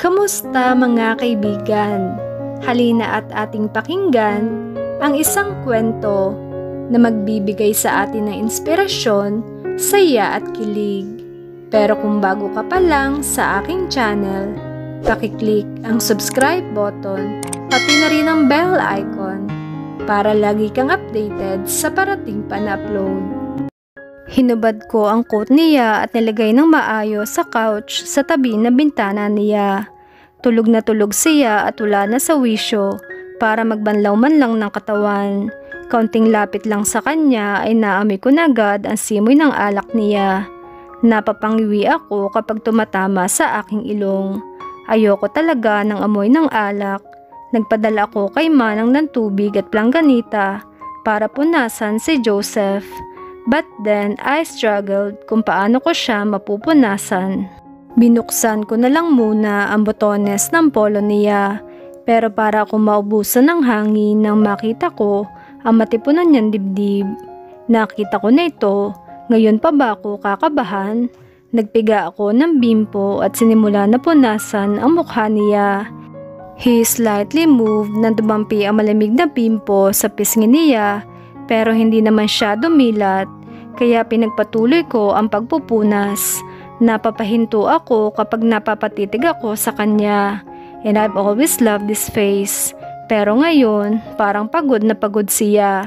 Kamusta mga kaibigan? Halina at ating pakinggan ang isang kwento na magbibigay sa atin ng inspirasyon, saya at kilig. Pero kung bago ka pa lang sa aking channel, pakiclick ang subscribe button pati na rin ang bell icon para lagi kang updated sa parating pa na upload. Hinubad ko ang coat niya at nilagay ng maayos sa couch sa tabi na bintana niya. Tulog na tulog siya at wala na sa wisyo para magbanlaw man lang ng katawan. Kaunting lapit lang sa kanya ay naamoy ko na agad ang simoy ng alak niya. Napapangiwi ako kapag tumatama sa aking ilong. Ayoko talaga ng amoy ng alak. Nagpadala ako kay Manang ng tubig at plangganita para punasan si Joseph. But then I struggled kung paano ko siya mapupunasan. Binuksan ko na lang muna ang botones ng polo niya, pero para akong maubusan ng hangin nang makita ko ang matipunan niyang dibdib. Nakita ko na ito, ngayon pa ba ako kakabahan? Nagpiga ako ng bimpo at sinimula na punasan ang mukha niya. He slightly moved na dumampi ang malamig na bimpo sa pisngi niya, pero hindi naman siya dumilat, kaya pinagpatuloy ko ang pagpupunas. Napapahinto ako kapag napapatitig ako sa kanya, and I've always loved this face. Pero ngayon, parang pagod na pagod siya.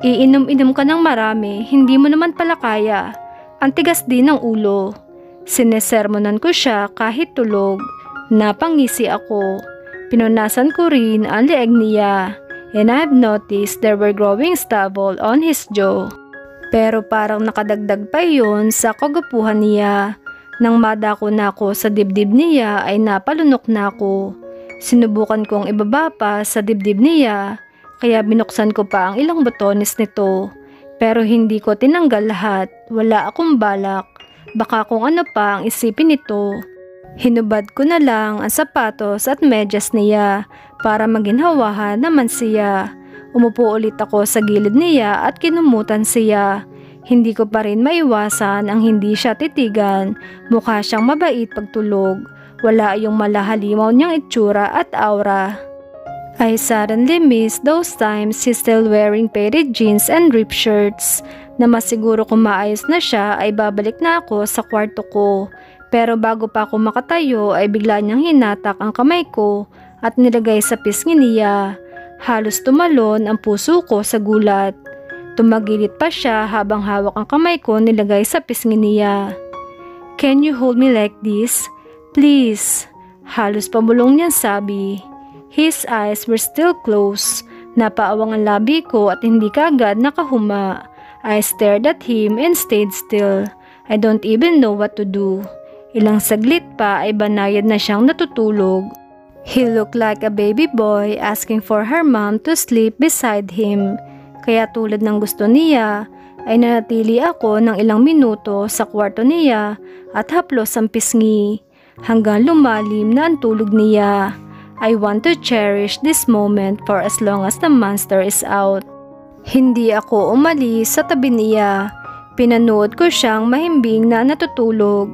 Iinom-inom ka ng marami, hindi mo naman pala kaya. Ang tigas din ng ulo. Sinesermonan ko siya kahit tulog. Napangisi ako. Pinunasan ko rin ang leeg niya, and I've noticed there were growing stubble on his jaw. Pero parang nakadagdag pa yun sa kagapuhan niya. Nang madako na ako sa dibdib niya ay napalunok na ako. Sinubukan kong ibaba pa sa dibdib niya, kaya binuksan ko pa ang ilang botones nito. Pero hindi ko tinanggal lahat, wala akong balak. Baka kung ano pa ang isipin nito. Hinubad ko na lang ang sapatos at medyas niya para maginhawahan naman siya. Umupo ulit ako sa gilid niya at kinumutan siya. Hindi ko pa rin maiwasan ang hindi siya titigan. Mukha siyang mabait pagtulog. Wala yung malahalimaw niyang itsura at aura. I suddenly miss those times he's still wearing faded jeans and ripped shirts. Na masiguro kung maayos na siya ay babalik na ako sa kwarto ko. Pero bago pa ako makatayo ay bigla niyang hinatak ang kamay ko at nilagay sa pisngi niya. Halos tumalon ang puso ko sa gulat. Tumagilit pa siya habang hawak ang kamay ko nilagay sa pisngi niya. "Can you hold me like this? Please." Halos pamulong niyang sabi. His eyes were still closed. Napaawang ang labi ko at hindi kaagad nakahuma. I stared at him and stayed still. I don't even know what to do. Ilang saglit pa ay banayad na siyang natutulog. He looked like a baby boy asking for her mom to sleep beside him. Kaya tulad ng gusto niya, ay nanatili ako ng ilang minuto sa kwarto niya at haplos ang pisngi hanggang lumalim na ang tulog niya. I want to cherish this moment for as long as the monster is out. Hindi ako umalis sa tabi niya. Pinanood ko siyang mahimbing na natutulog.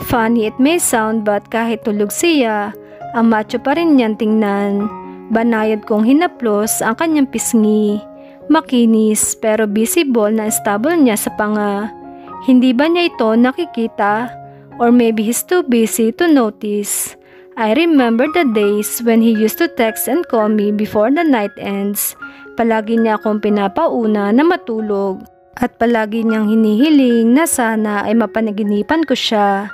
Funny it may sound but kahit tulog siya, ang macho pa rin niyang tingnan. Banayad kong hinaplos ang kanyang pisngi. Makinis pero visible na stable niya sa panga. Hindi ba niya ito nakikita? Or maybe he's too busy to notice. I remember the days when he used to text and call me before the night ends. Palagi niya akong pinapauna na matulog. At palagi niyang hinihiling na sana ay mapanaginipan ko siya.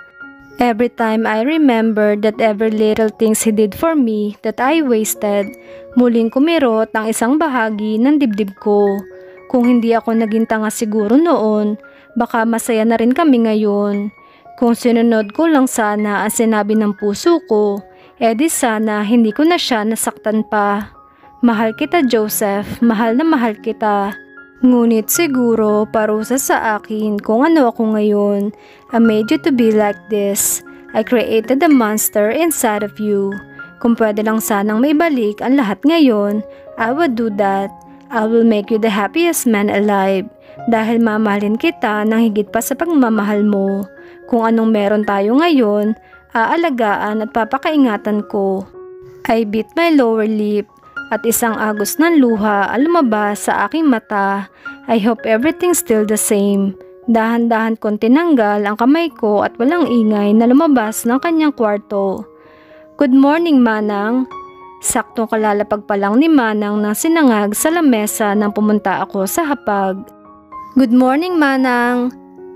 Every time I remember that every little things he did for me that I wasted, muling kumirot ang isang bahagi ng dibdib ko. Kung hindi ako naging tanga siguro noon, baka masaya na rin kami ngayon. Kung sinunod ko lang sana ang sinabi ng puso ko, edi sana hindi ko na siya nasaktan pa. Mahal kita, Joseph, mahal na mahal kita. Ngunit siguro parusa sa akin kung ano ako ngayon. I made you to be like this. I created the monster inside of you. Kung pwede lang sanang maibalik ang lahat ngayon, I would do that. I will make you the happiest man alive. Dahil mamahalin kita ng higit pa sa pagmamahal mo. Kung anong meron tayo ngayon, aalagaan at papakaingatan ko. I bit my lower lip at isang agos ng luha ang lumabas sa aking mata. I hope everything's still the same. Dahan-dahan kong tinanggal ang kamay ko at walang ingay na lumabas ng kanyang kwarto. Good morning, Manang. Saktong kalalapag pa lang ni Manang nang sinangag sa lamesa nang pumunta ako sa hapag. Good morning, Manang.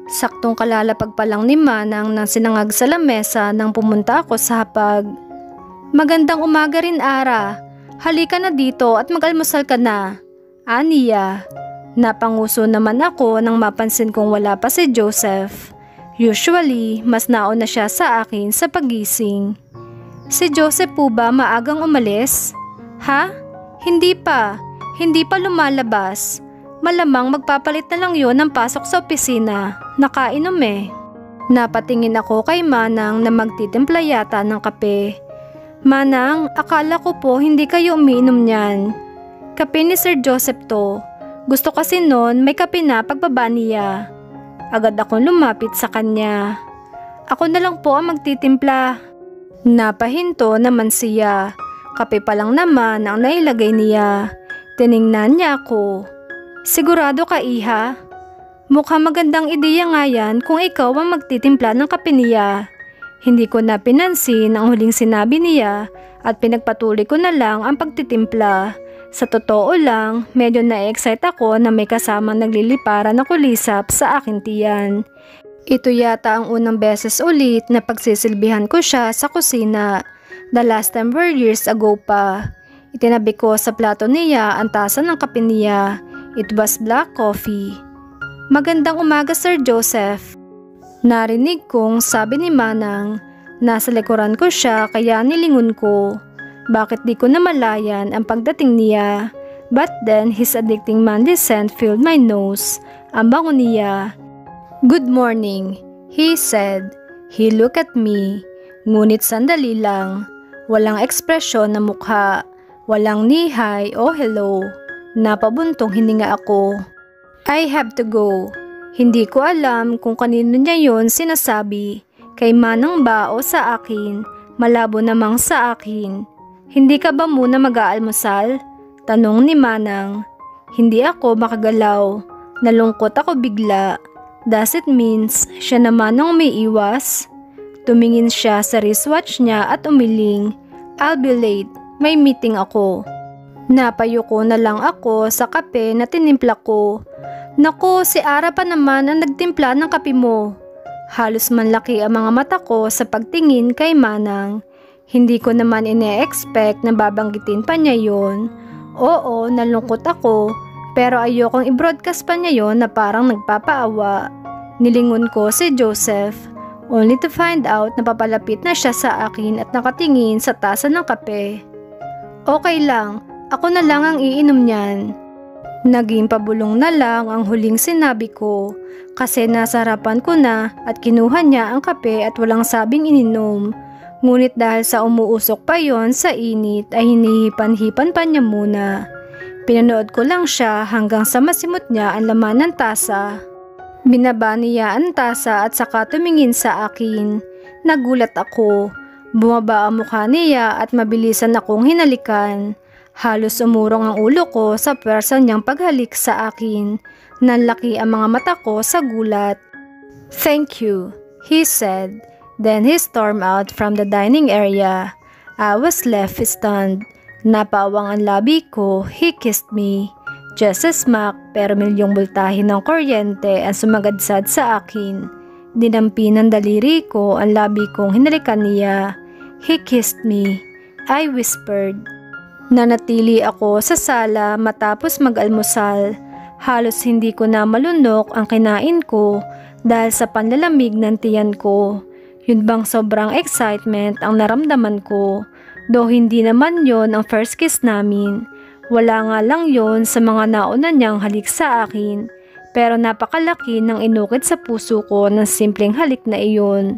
Saktong kalalapag pa lang ni Manang nang sinangag sa lamesa nang pumunta ako sa hapag. Magandang umaga rin, Ara. Halika na dito at mag-almusal ka na. Aniya. Napanguso naman ako nang mapansin kong wala pa si Joseph. Usually, mas nauna siya sa akin sa pagising. Si Joseph po ba maagang umalis? Ha? Hindi pa. Hindi pa lumalabas. Malamang magpapalit na lang yun ng pasok sa opisina. Nakainom eh. Napatingin ako kay Manang na magtitimpla yata ng kape. Manang, akala ko po hindi kayo umiinom niyan. Kape ni Sir Joseph to. Gusto kasi noon may kape na pagbaba niya. Agad akong lumapit sa kanya. Ako na lang po ang magtitimpla. Napahinto naman siya. Kape pa lang naman ang nailagay niya. Tiningnan niya ako. Sigurado ka, Iha? Mukha magandang ideya nga yan kung ikaw ang magtitimpla ng kape niya. Hindi ko na pinansin ang huling sinabi niya at pinagpatuloy ko na lang ang pagtitimpla. Sa totoo lang, medyo na-excite ako na may kasamang nagliliparan na kulisap sa aking tiyan. Ito yata ang unang beses ulit na pagsisilbihan ko siya sa kusina. The last time were years ago pa. Itinabi ko sa plato niya ang tasa ng kape niya. It was black coffee. Magandang umaga, Sir Joseph. Narinig kong sabi ni Manang. Nasa likuran ko siya kaya nilingon ko. Bakit di ko namalayan ang pagdating niya? But then his addicting manly scent filled my nose. Ang bango niya. Good morning, he said. He looked at me. Ngunit sandali lang. Walang ekspresyon na mukha. Walang ni hi o hello. Napabuntong hininga ako. I have to go. Hindi ko alam kung kanino niya yon sinasabi. Kay Manang ba o sa akin? Malabo namang sa akin. Hindi ka ba muna mag-aalmusal? Tanong ni Manang. Hindi ako makagalaw. Nalungkot ako bigla. Does it means siya naman ang may iwas? Tumingin siya sa wristwatch niya at umiling. I'll be late. May meeting ako. Napayuko na lang ako sa kape na tinimpla ko. Naku, si Ara pa naman ang nagtimpla ng kape mo. Halos manlaki ang mga mata ko sa pagtingin kay Manang. Hindi ko naman ine-expect na babanggitin pa niya yon. Oo, nalungkot ako, pero ayokong i-broadcast pa niya yon na parang nagpapaawa. Nilingon ko si Joseph, only to find out na papalapit na siya sa akin at nakatingin sa tasa ng kape. Okay lang, ako na lang ang iinom niyan. Naging pabulong na lang ang huling sinabi ko kasi nasa harapan ko na at kinuha niya ang kape at walang sabing ininom. Ngunit dahil sa umuusok pa yon sa init ay hinihipan-hipan pa niya muna. Pinanood ko lang siya hanggang sa masimot niya ang laman ng tasa. Binaba niya ang tasa at saka tumingin sa akin. Nagulat ako. Bumaba ang mukha niya at mabilisan akong hinalikan. Halos umurong ang ulo ko sa pwersa niyang paghalik sa akin. Nanlaki ang mga mata ko sa gulat. Thank you, he said. Then he stormed out from the dining area. I was left stunned. Napawang ang labi ko, he kissed me. Just a smack pero milyong bultahin ng kuryente ang sumagadsad sa akin. Dinampi ng daliri ko ang labi kong hinalikan niya. He kissed me. I whispered. Nanatili ako sa sala matapos mag-almusal. Halos hindi ko na malunok ang kinain ko dahil sa panlalamig ng tiyan ko. Yun bang sobrang excitement ang naramdaman ko. Though hindi naman yon ang first kiss namin. Wala nga lang yon sa mga nauna niyang halik sa akin. Pero napakalaki ng inukit sa puso ko ng simpleng halik na iyon.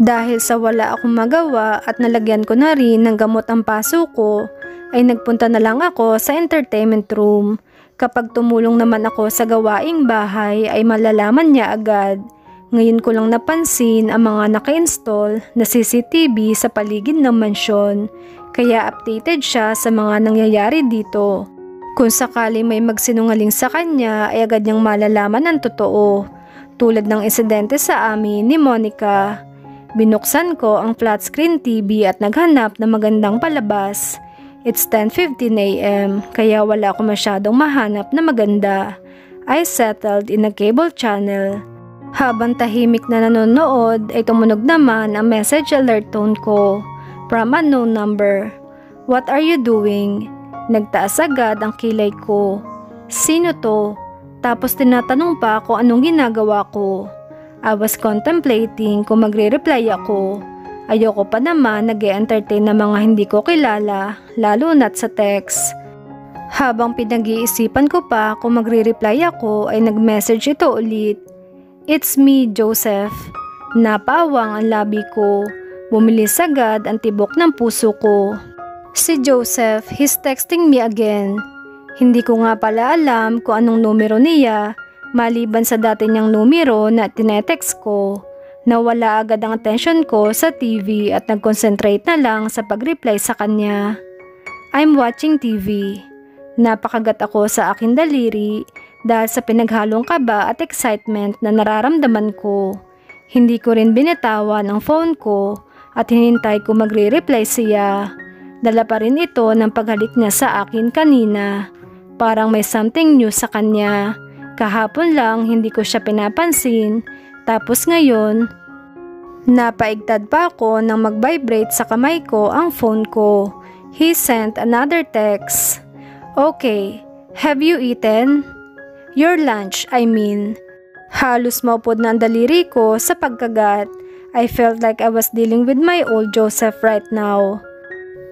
Dahil sa wala akong magawa at nalagyan ko na rin ng gamot ang paso ko, ay nagpunta na lang ako sa entertainment room. Kapag tumulong naman ako sa gawaing bahay ay malalaman niya agad. Ngayon ko lang napansin ang mga naka-install na CCTV sa paligid ng mansyon, kaya updated siya sa mga nangyayari dito. Kung sakali may magsinungaling sa kanya ay agad niyang malalaman ang totoo, tulad ng insidente sa amin ni Monica. Binuksan ko ang flat screen TV at naghanap ng magandang palabas. It's 10:15 AM, kaya wala ako masyadong mahanap na maganda. I settled in a cable channel. Habang tahimik na nanonood ay tumunog naman ang message alert tone ko from unknown number. What are you doing? Nagtaas agad ang kilay ko. Sino to? Tapos tinatanong pa kung anong ginagawa ko. I was contemplating kung magre-reply ako. Ayoko pa naman nag-e-entertain ng mga hindi ko kilala, lalo na't sa text. Habang pinag-iisipan ko pa kung magre-reply ako ay nag-message ito ulit. It's me, Joseph. Napawang ang labi ko. Bumilis agad ang tibok ng puso ko. Si Joseph, he's texting me again. Hindi ko nga pala alam kung anong numero niya, maliban sa dati niyang numero na tinetext ko. Nawala agad ang attention ko sa TV at nag-concentrate na lang sa pag-reply sa kanya. I'm watching TV. Napakagat ako sa aking daliri dahil sa pinaghalong kaba at excitement na nararamdaman ko. Hindi ko rin binitawan ang phone ko at hinintay ko magre-reply siya. Dala pa rin ito ng paghalik niya sa akin kanina. Parang may something new sa kanya. Kahapon lang hindi ko siya pinapansin. Tapos ngayon, napaigtad pa ako nang mag-vibrate sa kamay ko ang phone ko. He sent another text. Okay, have you eaten? Your lunch, I mean. Halos maupod na ang daliri ko sa pagkagat. I felt like I was dealing with my old Joseph right now.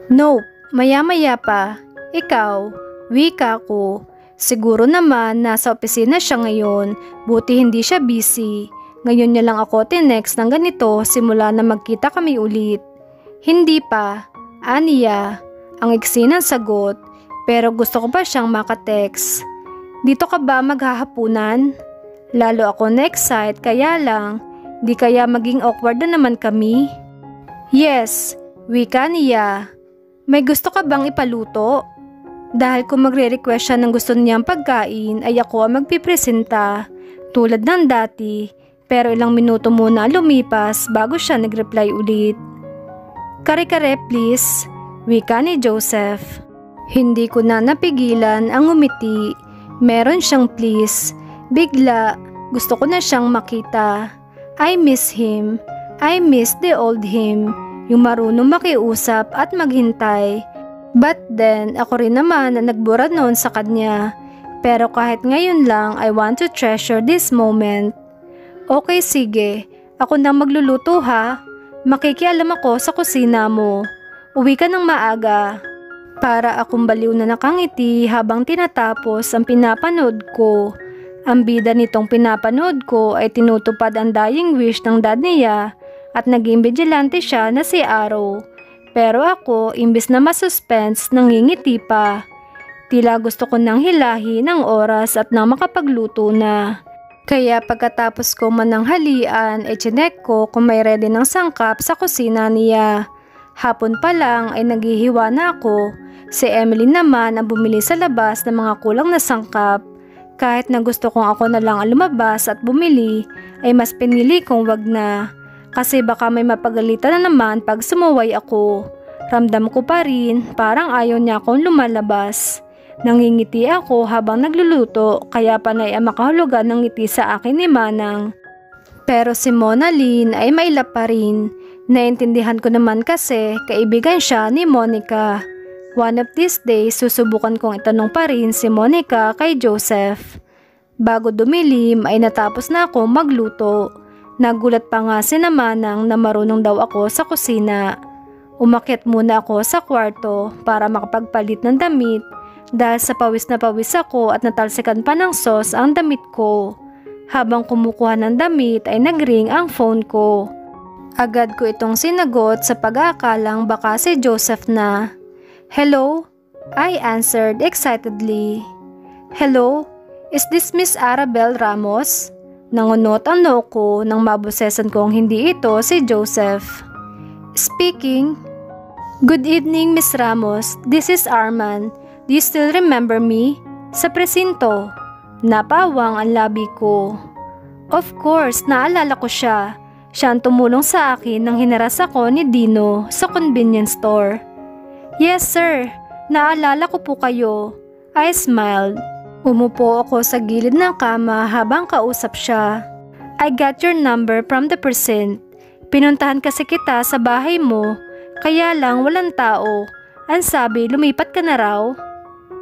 Nope, maya-maya pa. Ikaw, wika ko. Siguro naman nasa opisina siya ngayon, buti hindi siya busy. Ngayon niya lang ako tinext ng ganito simula na magkita kami ulit. Hindi pa, aniya, ang iksi ng sagot, pero gusto ko pa siyang makatext. Dito ka ba maghahapunan? Lalo ako na-excite kaya lang, di kaya maging awkward na naman kami? Yes, wika niya. May gusto ka bang ipaluto? Dahil kung magre-request siya ng gusto niyang pagkain ay ako ang magpipresenta, tulad ng dati, pero ilang minuto muna lumipas bago siya nag-reply ulit. Kare-kare please, wika ni Joseph. Hindi ko na napigilan ang umiti. Meron siyang please. Bigla, gusto ko na siyang makita. I miss him. I miss the old him. Yung marunong makiusap at maghintay. But then, ako rin naman na nagbura noon sa kanya. Pero kahit ngayon lang, I want to treasure this moment. Okay, sige. Ako nang magluluto ha. Makikialam ako sa kusina mo. Uwi ka ng maaga. Para akong baliw na nakangiti habang tinatapos ang pinapanood ko. Ang bida nitong pinapanood ko ay tinutupad ang dying wish ng dad niya at naging vigilante siya na si Arrow. Pero ako, imbis na masuspense, nangingiti pa. Tila gusto ko nang hilahin ang oras at nang makapagluto na. Kaya pagkatapos ko mananghalian, chinek ko kung may ready ng sangkap sa kusina niya. Hapon pa lang ay naghihiwa na ako. Si Emily naman ang bumili sa labas ng mga kulang na sangkap. Kahit na gusto kong ako na lang ang lumabas at bumili, ay mas pinili kong wag na. Kasi baka may mapagalitan na naman pag sumuway ako. Ramdam ko pa rin, parang ayaw niya akong lumalabas. Nangingiti ako habang nagluluto, kaya panay ang makahulugan ng ngiti sa akin ni Manang. Pero si Mona Lynn ay mailap pa rin. Naintindihan ko naman kasi kaibigan siya ni Monica. One of these days, susubukan kong itanong pa rin si Monica kay Joseph. Bago dumilim ay natapos na ako magluto. Nagulat pa nga si Manang na marunong daw ako sa kusina. Umakyat muna ako sa kwarto para makapagpalit ng damit dahil sa pawis na pawis ako at natalsikan pa ng sauce ang damit ko. Habang kumukuha ng damit ay nagring ang phone ko. Agad ko itong sinagot sa pag-aakalang baka si Joseph na. Hello? I answered excitedly. Hello? Is this Miss Arabel Ramos? Nangunot ang noo ko nang mabusesan kong hindi ito si Joseph. Speaking. Good evening, Miss Ramos. This is Arman. Do you still remember me? Sa presinto. Napawang ang labi ko. Of course, naalala ko siya. Siya ang tumulong sa akin nang hinaras ako ni Dino sa convenience store. Yes, sir. Naalala ko po kayo. I smiled. Umupo ako sa gilid ng kama habang kausap siya. I got your number from the precinct. Pinuntahan kasi kita sa bahay mo, kaya lang walang tao. Ang sabi, lumipat ka na raw?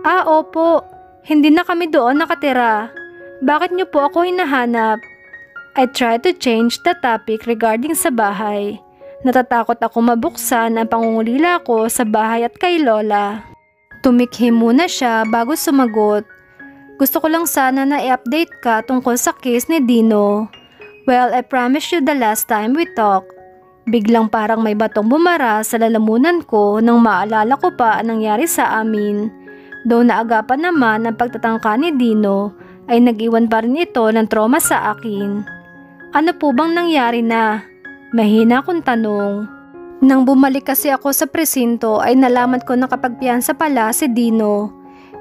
Ah, opo. Hindi na kami doon nakatira. Bakit niyo po ako hinahanap? I tried to change the topic regarding sa bahay. Natatakot ako mabuksan ang pangungulila ko sa bahay at kay Lola. Tumikhim muna siya bago sumagot. Gusto ko lang sana na i-update ka tungkol sa case ni Dino. Well, I promised you the last time we talked. Biglang parang may batong bumara sa lalamunan ko nang maalala ko pa ang nangyari sa amin. Though naagapan naman ang pagtatangka ni Dino, ay nag-iwan pa rin ito ng trauma sa akin. Ano po bang nangyari na? Mahina kong tanong. Nang bumalik kasi ako sa presinto ay nalaman ko na kapagpiyansa pala si Dino.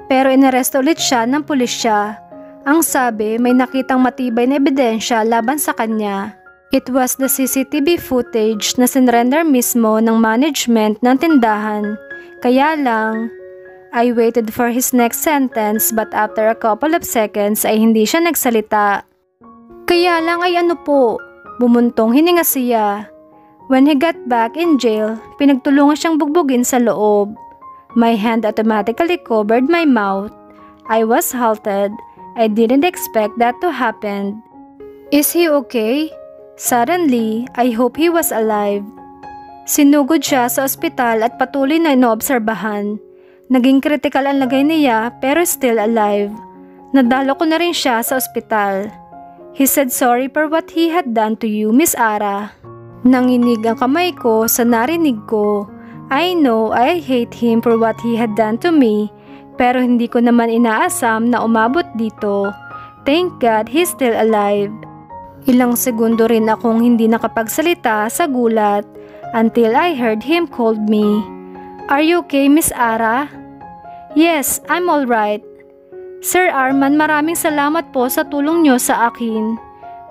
Pero inaresto ulit siya ng pulisya. Ang sabi, may nakitang matibay na ebidensya laban sa kanya. It was the CCTV footage na sinrender mismo ng management ng tindahan. Kaya lang, I waited for his next sentence but after a couple of seconds ay hindi siya nagsalita. Kaya lang ay ano po, bumuntong hininga siya. When he got back in jail, pinagtulungan siyang bugbugin sa loob. My hand automatically covered my mouth. I was halted. I didn't expect that to happen. Is he okay? Suddenly, I hope he was alive. Sinugod siya sa ospital at patuloy na inoobserbahan. Naging critical ang lagay niya pero still alive. Nadalo ko na rin siya sa ospital. He said sorry for what he had done to you, Miss Ara. Nanginig ang kamay ko sa narinig ko. I know I hate him for what he had done to me, pero hindi ko naman inaasam na umabot dito. Thank God he's still alive. Ilang segundo rin akong hindi nakapagsalita sa gulat until I heard him called me. Are you okay, Miss Ara? Yes, I'm alright. Sir Arman, maraming salamat po sa tulong nyo sa akin.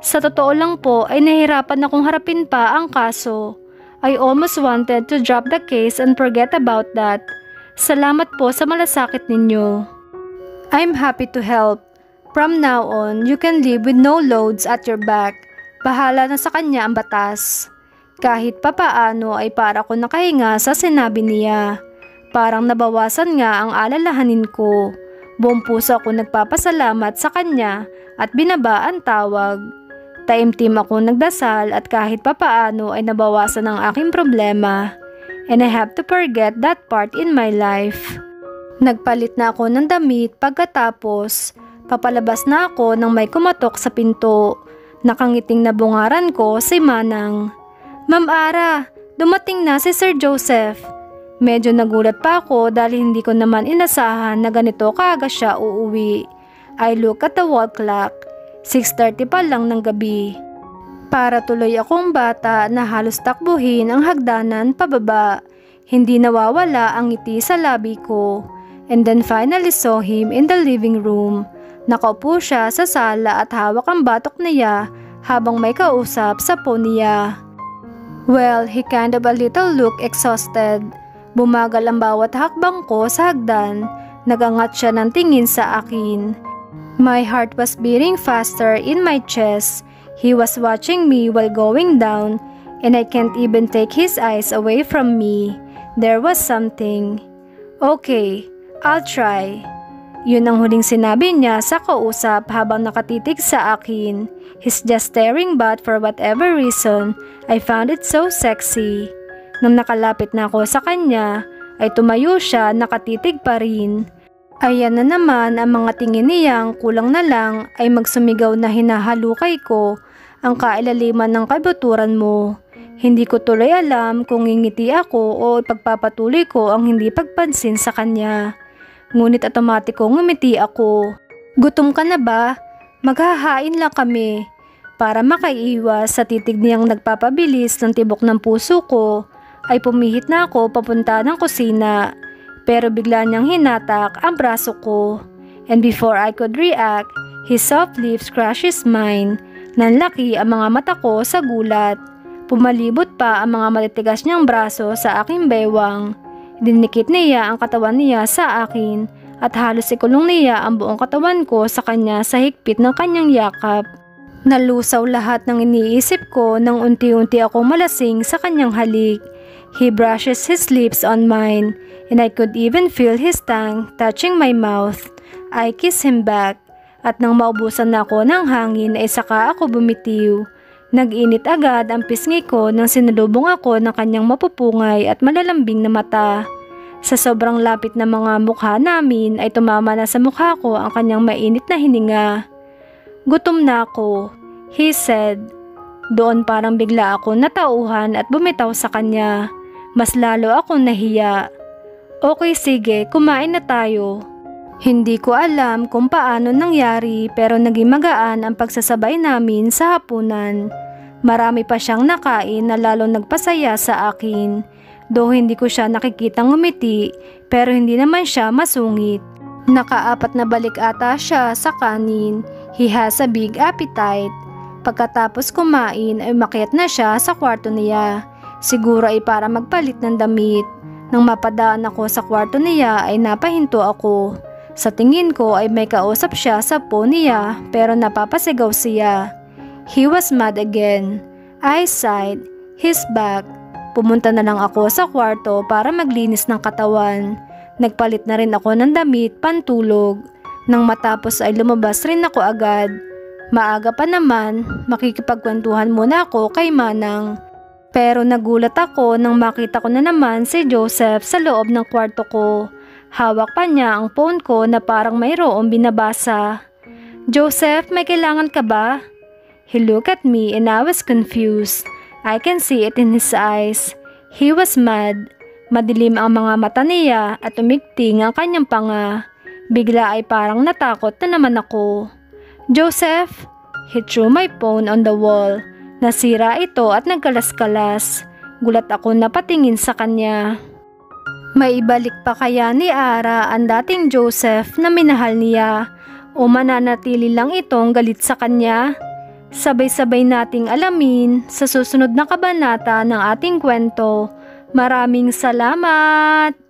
Sa totoo lang po ay nahirapan akong harapin pa ang kaso. I almost wanted to drop the case and forget about that. Salamat po sa malasakit ninyo. I'm happy to help. From now on, you can live with no loads at your back. Bahala na sa kanya ang batas. Kahit papaano ay para ko nakahinga sa sinabi niya. Parang nabawasan nga ang alalahanin ko. Buong puso ako nagpapasalamat sa kanya at binaba ang tawag. Taimtim ako nagdasal at kahit papaano ay nabawasan ang aking problema. And I have to forget that part in my life. Nagpalit na ako ng damit pagkatapos. Papalabas na ako nang may kumatok sa pinto. Nakangiting na bungaran ko si Manang. Ma'am Ara, dumating na si Sir Joseph. Medyo nagulat pa ako dahil hindi ko naman inasahan na ganito kaaga siya uuwi. I look at the wall clock. 6:30 pa lang ng gabi. Para tuloy akong bata na halos takbuhin ang hagdanan pababa. Hindi nawawala ang ngiti sa labi ko. And then finally saw him in the living room. Nakaupo siya sa sala at hawak ang batok niya habang may kausap sa phone niya. Well, he kind of a little look exhausted. Bumagal ang bawat hakbang ko sa hagdan. Nagangat siya ng tingin sa akin. My heart was beating faster in my chest. He was watching me while going down, and I can't even take his eyes away from me. There was something. Okay, I'll try. Yun ang huling sinabi niya sa kausap habang nakatitig sa akin. He's just staring but for whatever reason, I found it so sexy. Nung nakalapit na ako sa kanya, ay tumayo siya nakatitig pa rin. Ayan na naman ang mga tingin niyang kulang na lang ay magsumigaw na hinahalukay ko ang kailaliman ng kabuturan mo. Hindi ko tuloy alam kung ngingiti ako o ipagpapatuloy ko ang hindi pagpansin sa kanya. Ngunit automatiko ngumiti ako. Gutom ka na ba? Maghahain lang kami. Para makaiwas sa titig niyang nagpapabilis ng tibok ng puso ko, ay pumihit na ako papunta ng kusina. Pero bigla niyang hinatak ang braso ko. And before I could react, his soft lips crushed his mine. Nanlaki ang mga mata ko sa gulat. Pumalibot pa ang mga matitigas niyang braso sa aking bewang. Dinikit niya ang katawan niya sa akin at halos ikulong niya ang buong katawan ko sa kanya sa higpit ng kanyang yakap. Nalusaw lahat ng iniisip ko nang unti-unti akong malasing sa kanyang halik. He brushes his lips on mine and I could even feel his tongue touching my mouth. I kiss him back at nang maubusan na ako ng hangin ay saka ako bumitiw. Nag-init agad ang pisngi ko nang sinalubong ako ng kanyang mapupungay at malalambing na mata. Sa sobrang lapit na mga mukha namin ay tumama na sa mukha ko ang kanyang mainit na hininga. Gutom na ako, he said. Doon parang bigla ako natauhan at bumitaw sa kanya. Mas lalo akong nahiya. Okay, sige, kumain na tayo. Hindi ko alam kung paano nangyari pero naging magaan ang pagsasabay namin sa hapunan. Marami pa siyang nakain na lalo nagpasaya sa akin. Though hindi ko siya nakikitang ngumiti pero hindi naman siya masungit. Nakaapat na balik ata siya sa kanin. He has a big appetite. Pagkatapos kumain ay umakyat na siya sa kwarto niya. Siguro ay para magpalit ng damit. Nang mapadaan ako sa kwarto niya ay napahinto ako. Sa tingin ko ay may kausap siya sa phone niya pero napapasigaw siya. He was mad again. I sighed. He's back. Pumunta na lang ako sa kwarto para maglinis ng katawan. Nagpalit na rin ako ng damit pantulog. Nang matapos ay lumabas rin ako agad. Maaga pa naman, makikipagkwentuhan muna ako kay Manang. Pero nagulat ako nang makita ko na naman si Joseph sa loob ng kwarto ko. Hawak pa niya ang phone ko na parang mayroong binabasa. Joseph, may kailangan ka ba? He looked at me and I was confused. I can see it in his eyes. He was mad. Madilim ang mga mata niya at umigting ang kanyang panga. Bigla ay parang natakot na naman ako. Joseph, he threw my phone on the wall. Nasira ito at nagkalas-kalas. Gulat ako na patingin sa kanya. May ibalik pa kaya ni Ara ang dating Joseph na minahal niya o mananatili lang itong galit sa kanya? Sabay-sabay nating alamin sa susunod na kabanata ng ating kwento. Maraming salamat!